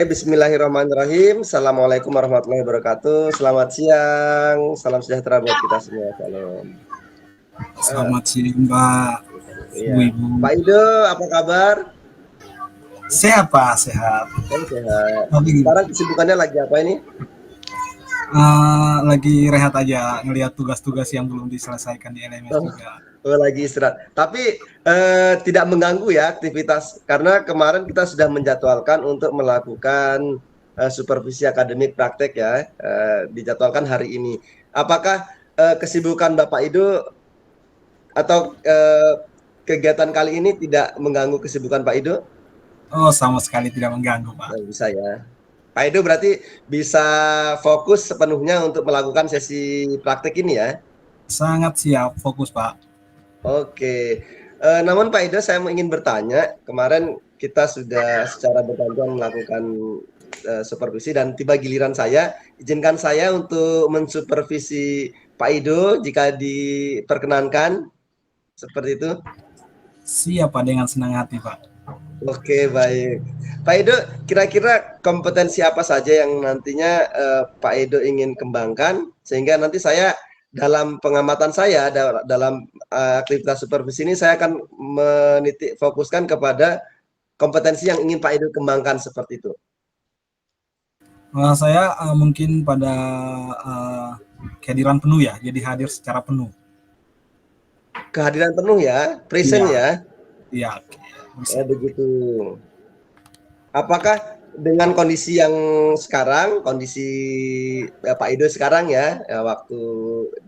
Bismillahirrahmanirrahim. Assalamualaikum warahmatullahi wabarakatuh. Selamat siang, salam sejahtera buat kita semua. Salam. Selamat siang Mbak, Iya. Ibu. Pak Ido, apa kabar? Sehat Pak, sehat. Saya sehat. Tapi Sekarang kesibukannya lagi apa ini? lagi rehat aja, ngelihat tugas-tugas yang belum diselesaikan di LMS Oh, juga. lagi istirahat. Tapi tidak mengganggu ya aktivitas karena kemarin kita sudah menjadwalkan untuk melakukan supervisi akademik praktek ya, dijadwalkan hari ini. Apakah kesibukan Bapak Ido atau kegiatan kali ini tidak mengganggu kesibukan Pak Ido? Oh, sama sekali tidak mengganggu Pak. Bisa ya. Pak Ido berarti bisa fokus sepenuhnya untuk melakukan sesi praktek ini ya? Sangat siap, fokus Pak. Oke. Namun Pak Ido, saya ingin bertanya, kemarin kita sudah secara bergantian melakukan supervisi dan tiba giliran saya, izinkan saya untuk mensupervisi Pak Ido jika diperkenankan, seperti itu. Siap Pak, dengan senang hati Pak. Oke, baik. Pak Edo, kira-kira kompetensi apa saja yang nantinya Pak Edo ingin kembangkan sehingga nanti saya dalam pengamatan saya dalam aktivitas supervisi ini saya akan menitik fokuskan kepada kompetensi yang ingin Pak Edo kembangkan seperti itu. Saya mungkin pada kehadiran penuh ya, jadi hadir secara penuh. Kehadiran penuh ya, present Iya, ya. iya. Bisa. Begitu. Apakah dengan kondisi yang sekarang, kondisi Pak Ido sekarang ya, waktu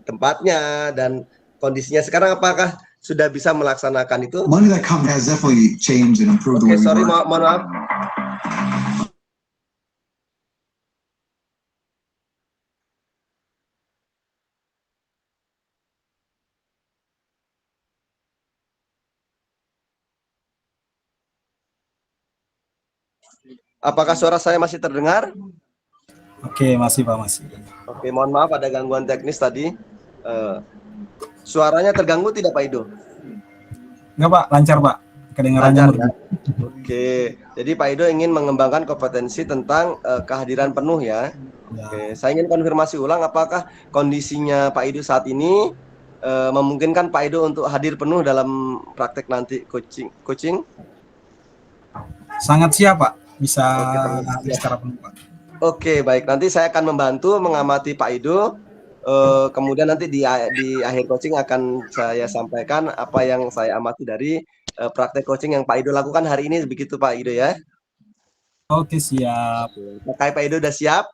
tempatnya dan kondisinya sekarang, apakah sudah bisa melaksanakan itu? Money that comes has definitely changed and improved the way we Sorry, work. mohon maaf. Apakah suara saya masih terdengar? Oke, masih Pak, masih. Oke, mohon maaf ada gangguan teknis tadi. Suaranya terganggu tidak Pak Ido? Enggak Pak, lancar Pak. Kedengarannya Lancar, merdu. ya? Oke, jadi Pak Ido ingin mengembangkan kompetensi tentang kehadiran penuh ya. Ya. Oke, saya ingin konfirmasi ulang apakah kondisinya Pak Ido saat ini memungkinkan Pak Ido untuk hadir penuh dalam praktek nanti coaching? Sangat siap Pak, bisa Oke, secara penuh Pak. Oke, baik. Nanti saya akan membantu mengamati Pak Ido. Kemudian nanti di akhir coaching akan saya sampaikan apa yang saya amati dari praktek coaching yang Pak Ido lakukan hari ini. Begitu Pak Ido ya. Oke, siap. Apakah Pak Ido sudah siap?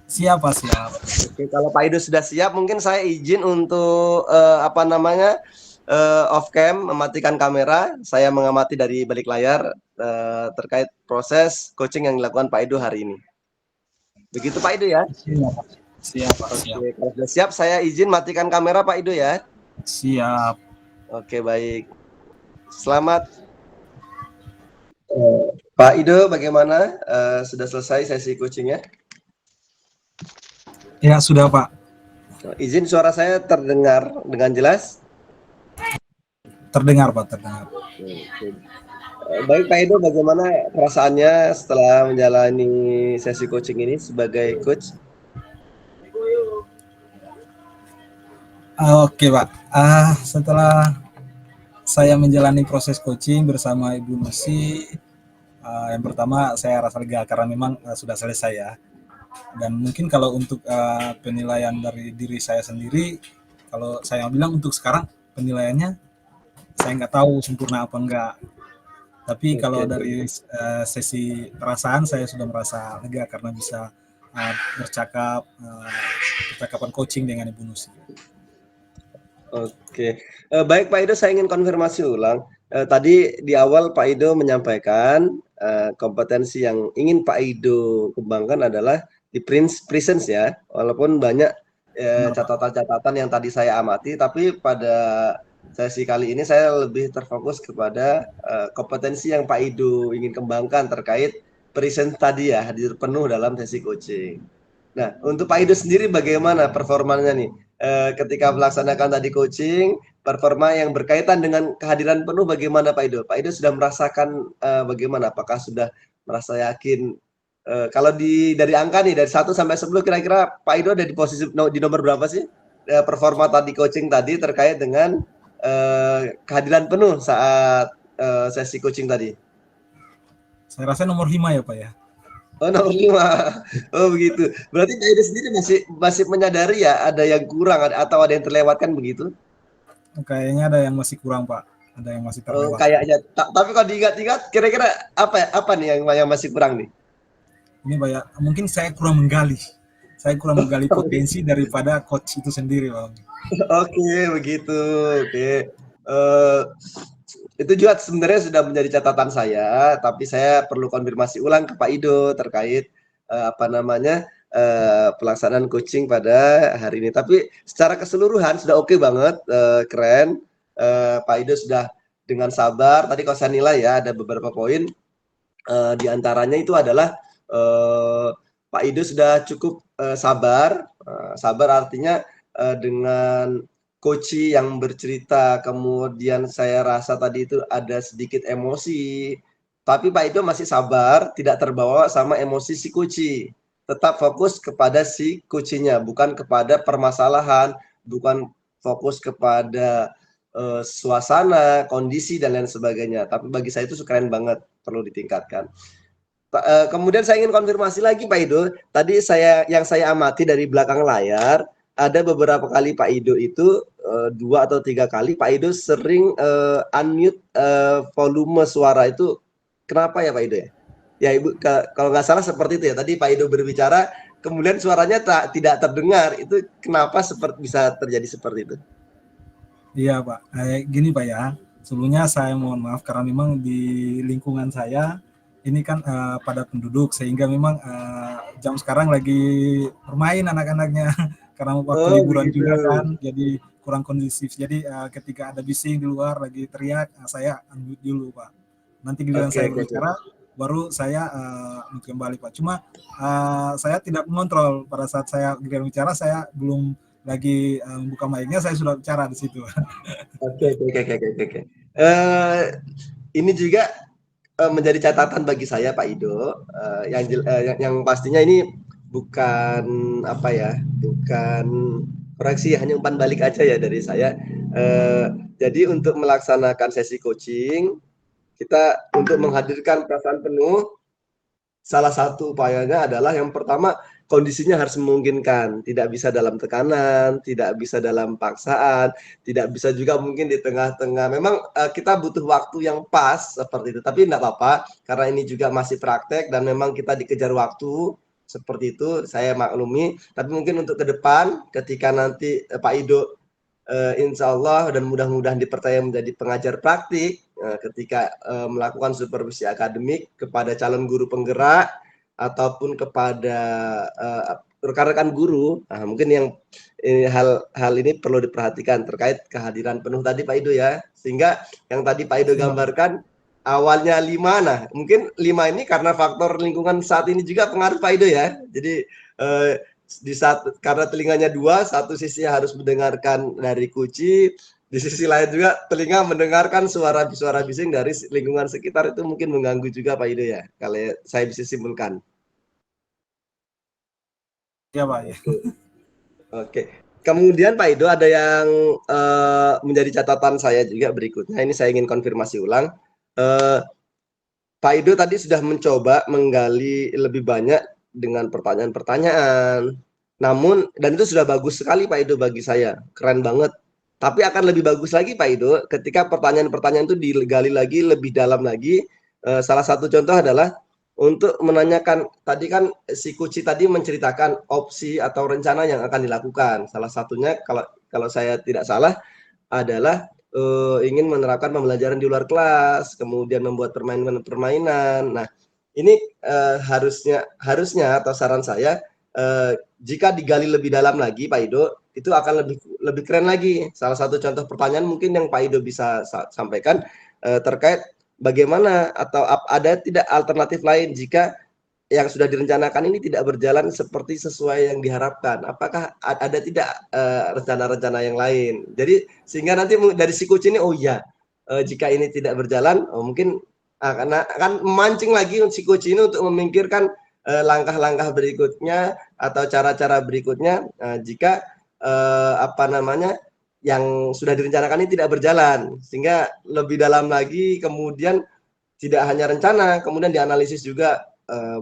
Siap Pak, siap. Oke, kalau Pak Ido sudah siap, mungkin saya izin untuk off cam, mematikan kamera. Saya mengamati dari balik layar terkait proses coaching yang dilakukan Pak Ido hari ini. Begitu Pak Ido ya? Siap Pak, Oke, siap. kalau sudah siap, saya izin matikan kamera Pak Ido ya. Siap. Oke, baik. Selamat. Pak Ido, bagaimana? Sudah selesai sesi coachingnya? Ya, sudah Pak. Izin suara saya terdengar dengan jelas? Terdengar Pak, terdengar. Baik Pak Ido, bagaimana perasaannya setelah menjalani sesi coaching ini sebagai coach? Oke Pak, setelah saya menjalani proses coaching bersama Ibu Nusi, yang pertama saya rasa lega karena memang sudah selesai ya. Dan mungkin kalau untuk penilaian dari diri saya sendiri, kalau saya bilang untuk sekarang penilaiannya saya nggak tahu sempurna apa enggak. Tapi kalau dari sesi perasaan saya sudah merasa lega karena bisa percakapan coaching dengan Ibu Nusi. Oke, baik Pak Ido, saya ingin konfirmasi ulang. Tadi di awal Pak Ido menyampaikan kompetensi yang ingin Pak Ido kembangkan adalah di presence ya, walaupun banyak catatan-catatan yang tadi saya amati, tapi pada sesi kali ini saya lebih terfokus kepada kompetensi yang Pak Ido ingin kembangkan terkait presence tadi ya, hadir penuh dalam sesi coaching. Nah, untuk Pak Ido sendiri bagaimana performanya nih? Ketika melaksanakan tadi coaching, performa yang berkaitan dengan kehadiran penuh bagaimana Pak Ido? Pak Ido sudah merasakan bagaimana? Apakah sudah merasa yakin Kalau dari angka nih dari 1 sampai 10 kira-kira Pak Ido ada di posisi di nomor berapa sih? Performa tadi coaching tadi terkait dengan kehadiran penuh saat sesi coaching tadi. Saya rasa nomor 5 ya Pak ya. Oh, nomor 5. Oh, begitu. Berarti Pak Ido sendiri masih menyadari ya ada yang kurang atau ada yang terlewatkan begitu? Kayaknya ada yang masih kurang Pak, ada yang masih Oh, terlewat. kayaknya. Tapi kalau diingat-ingat kira-kira apa nih yang masih kurang nih? Ini Pak ya, mungkin saya kurang menggali. Saya kurang menggali potensi daripada coach itu sendiri Pak. Oke, begitu. Oke. Itu juga sebenarnya sudah menjadi catatan saya, tapi saya perlu konfirmasi ulang ke Pak Ido terkait pelaksanaan coaching pada hari ini. Tapi secara keseluruhan sudah oke banget, keren. Pak Ido sudah dengan sabar. Tadi kalau saya nilai ya ada beberapa poin. Di antaranya itu adalah Pak Ido sudah cukup sabar. Sabar artinya dengan coach yang bercerita, kemudian saya rasa tadi itu ada sedikit emosi, tapi Pak Ido masih sabar, tidak terbawa sama emosi si coach. Tetap fokus kepada si coachnya, bukan kepada permasalahan, bukan fokus kepada suasana, kondisi dan lain sebagainya. Tapi bagi saya itu keren banget, perlu ditingkatkan. Kemudian saya ingin konfirmasi lagi Pak Ido. Tadi yang saya amati dari belakang layar, ada beberapa kali Pak Ido itu 2 atau 3 kali Pak Ido sering unmute volume suara itu. Kenapa ya Pak Ido ya? Ya Ibu, kalau nggak salah seperti itu ya. Tadi Pak Ido berbicara, kemudian suaranya tidak terdengar. Itu kenapa bisa terjadi seperti itu? Iya Pak, gini Pak ya. Sebelumnya saya mohon maaf karena memang di lingkungan saya ini kan padat penduduk sehingga memang jam sekarang lagi bermain anak-anaknya karena waktu liburan gitu. juga kan, jadi kurang kondusif. Jadi ketika ada bising di luar lagi teriak, saya unmute dulu Pak. Nanti giliran saya berbicara, baru saya mute kembali Pak. Cuma saya tidak mengontrol pada saat saya giliran bicara, saya belum lagi buka mic-nya, saya sudah bicara di situ. Oke. Ini juga menjadi catatan bagi saya Pak Ido, yang pastinya ini bukan bukan koreksi, hanya umpan balik aja ya dari saya. Jadi untuk melaksanakan sesi coaching, kita untuk menghadirkan perasaan penuh, salah satu upayanya adalah yang pertama kondisinya harus memungkinkan, tidak bisa dalam tekanan, tidak bisa dalam paksaan, tidak bisa juga mungkin di tengah-tengah. Memang kita butuh waktu yang pas seperti itu, tapi tidak apa-apa karena ini juga masih praktek dan memang kita dikejar waktu seperti itu, saya maklumi. Tapi mungkin untuk ke depan ketika nanti Pak Ido insya Allah dan mudah-mudahan dipercaya menjadi pengajar praktik ketika melakukan supervisi akademik kepada calon guru penggerak ataupun kepada rekan-rekan guru. Nah, mungkin yang hal ini perlu diperhatikan terkait kehadiran penuh tadi Pak Ido ya, sehingga yang tadi Pak Ido gambarkan awalnya 5, nah mungkin 5 ini karena faktor lingkungan saat ini juga pengaruh Pak Ido ya. Jadi karena telinganya 2, satu sisi harus mendengarkan dari kunci, di sisi lain juga telinga mendengarkan suara bising dari lingkungan sekitar, itu mungkin mengganggu juga Pak Ido ya, kalau saya bisa simpulkan. Ya Pak ya. Oke. Kemudian Pak Ido ada yang menjadi catatan saya juga berikutnya, ini saya ingin konfirmasi ulang. Pak Ido tadi sudah mencoba menggali lebih banyak dengan pertanyaan-pertanyaan. Namun, dan itu sudah bagus sekali Pak Ido bagi saya, keren banget. Tapi akan lebih bagus lagi Pak Ido ketika pertanyaan-pertanyaan itu digali lagi, lebih dalam lagi. Salah satu contoh adalah untuk menanyakan, tadi kan si Kuci tadi menceritakan opsi atau rencana yang akan dilakukan. Salah satunya kalau saya tidak salah adalah ingin menerapkan pembelajaran di luar kelas, kemudian membuat permainan. Nah, ini harusnya atau saran saya jika digali lebih dalam lagi Pak Ido, itu akan lebih keren lagi. Salah satu contoh pertanyaan mungkin yang Pak Ido bisa sampaikan terkait bagaimana atau ada tidak alternatif lain jika yang sudah direncanakan ini tidak berjalan seperti sesuai yang diharapkan. Apakah ada tidak rencana-rencana yang lain? Jadi sehingga nanti dari si coach ini, oh iya, jika ini tidak berjalan, mungkin akan memancing lagi si coach ini untuk memikirkan langkah-langkah berikutnya atau cara-cara berikutnya jika apa namanya yang sudah direncanakan ini tidak berjalan, sehingga lebih dalam lagi kemudian tidak hanya rencana, kemudian dianalisis juga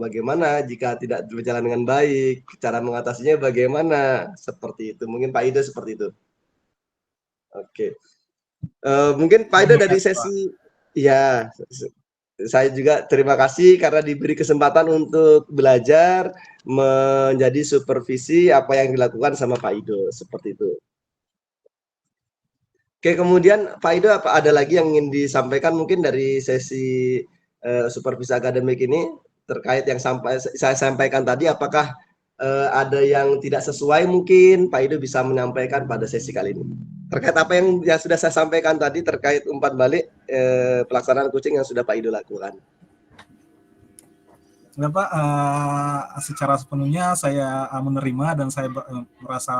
bagaimana jika tidak berjalan dengan baik, cara mengatasinya bagaimana, seperti itu. Mungkin Pak Ido seperti itu. Oke. Mungkin Pak Ido dari sesi, ya, saya juga terima kasih karena diberi kesempatan untuk belajar menjadi supervisi apa yang dilakukan sama Pak Ido, seperti itu. Oke, kemudian Pak Ido apa ada lagi yang ingin disampaikan mungkin dari sesi supervisi akademik ini terkait yang saya sampaikan tadi, apakah ada yang tidak sesuai mungkin Pak Ido bisa menyampaikan pada sesi kali ini terkait apa yang sudah saya sampaikan tadi terkait umpan balik pelaksanaan coaching yang sudah Pak Ido lakukan. Ya Pak, secara sepenuhnya saya menerima dan saya merasa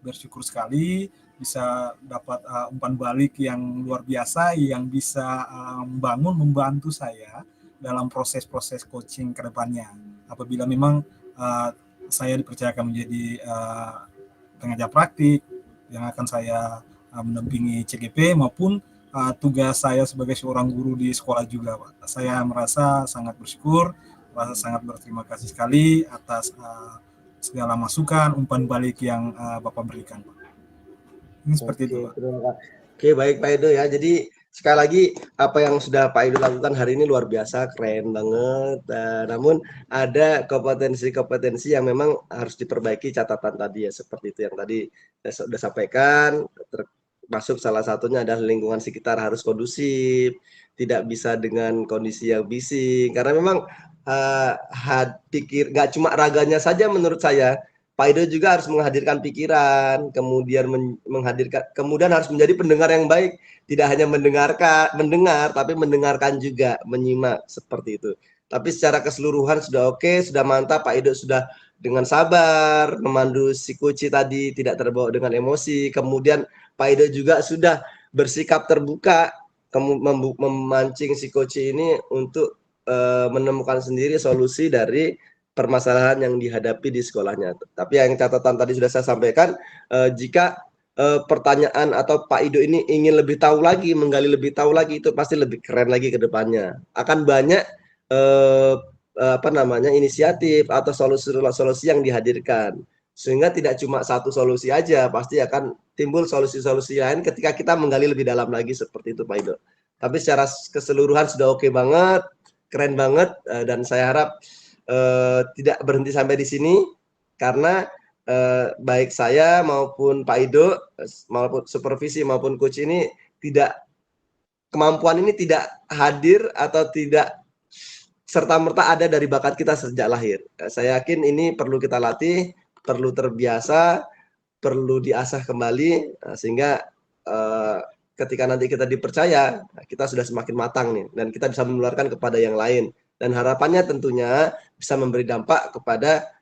bersyukur sekali bisa dapat umpan balik yang luar biasa yang bisa membantu saya dalam proses-proses coaching ke depannya. Apabila memang saya dipercayakan menjadi pengajar praktik yang akan saya mendampingi CGP maupun tugas saya sebagai seorang guru di sekolah juga, Pak. Saya merasa sangat bersyukur, merasa sangat berterima kasih sekali atas segala masukan, umpan balik yang Bapak berikan, Pak. Ini seperti itu, Pak. Oke, baik Pak Edo ya. Jadi sekali lagi apa yang sudah Pak Edo lakukan hari ini luar biasa, keren banget. Namun ada kompetensi-kompetensi yang memang harus diperbaiki, catatan tadi ya, seperti itu yang tadi saya sudah sampaikan. Termasuk salah satunya adalah lingkungan sekitar harus kondusif, tidak bisa dengan kondisi yang bising. Karena memang nggak cuma raganya saja menurut saya. Pak Ido juga harus menghadirkan pikiran, kemudian kemudian harus menjadi pendengar yang baik, tidak hanya mendengar, tapi mendengarkan juga, menyimak seperti itu. Tapi secara keseluruhan sudah oke, sudah mantap. Pak Ido sudah dengan sabar memandu si Kuci tadi, tidak terbawa dengan emosi. Kemudian Pak Ido juga sudah bersikap terbuka, memancing si Kuci ini untuk menemukan sendiri solusi dari permasalahan yang dihadapi di sekolahnya. Tapi yang catatan tadi sudah saya sampaikan, jika pertanyaan atau Pak Ido ini ingin lebih tahu lagi, menggali lebih tahu lagi, itu pasti lebih keren lagi ke depannya. Akan banyak inisiatif atau solusi-solusi yang dihadirkan. Sehingga tidak cuma satu solusi aja, pasti akan timbul solusi-solusi lain ketika kita menggali lebih dalam lagi, seperti itu Pak Ido. Tapi secara keseluruhan sudah oke banget, keren banget, dan saya harap tidak berhenti sampai di sini karena baik saya maupun Pak Ido maupun supervisi maupun coach ini kemampuan ini tidak hadir atau tidak serta-merta ada dari bakat kita sejak lahir. Saya yakin ini perlu kita latih, perlu terbiasa, perlu diasah kembali sehingga ketika nanti kita dipercaya, kita sudah semakin matang nih dan kita bisa menularkan kepada yang lain. Dan harapannya tentunya bisa memberi dampak kepada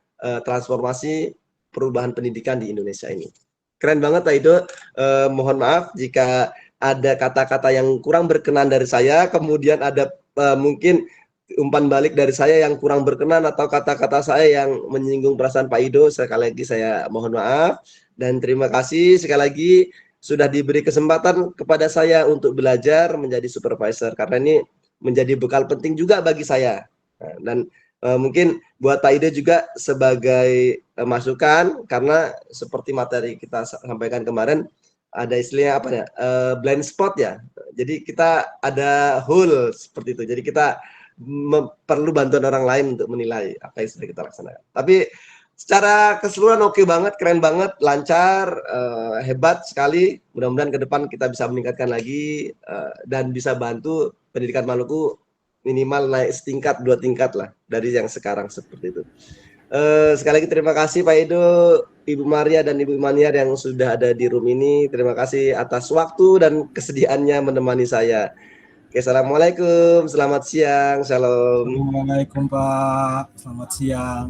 transformasi perubahan pendidikan di Indonesia ini. Keren banget Pak Ido. Mohon maaf jika ada kata-kata yang kurang berkenan dari saya, kemudian ada mungkin umpan balik dari saya yang kurang berkenan atau kata-kata saya yang menyinggung perasaan Pak Ido. Sekali lagi saya mohon maaf dan terima kasih sekali lagi sudah diberi kesempatan kepada saya untuk belajar menjadi supervisor karena ini menjadi bekal penting juga bagi saya. Dan mungkin buat Pak Ide juga sebagai masukan karena seperti materi kita sampaikan kemarin ada istilahnya apa ya, blind spot ya. Jadi kita ada hole seperti itu. Jadi kita perlu bantuan orang lain untuk menilai apa yang sudah kita laksanakan. Tapi secara keseluruhan oke banget, keren banget, lancar, hebat sekali. Mudah-mudahan ke depan kita bisa meningkatkan lagi dan bisa bantu pendidikan Maluku minimal naik setingkat, 2 tingkat lah dari yang sekarang seperti itu. Sekali lagi terima kasih Pak Edo, Ibu Maria dan Ibu Maniar yang sudah ada di room ini. Terima kasih atas waktu dan kesediaannya menemani saya. Oke, assalamualaikum, selamat siang, shalom. Assalamualaikum Pak, selamat siang.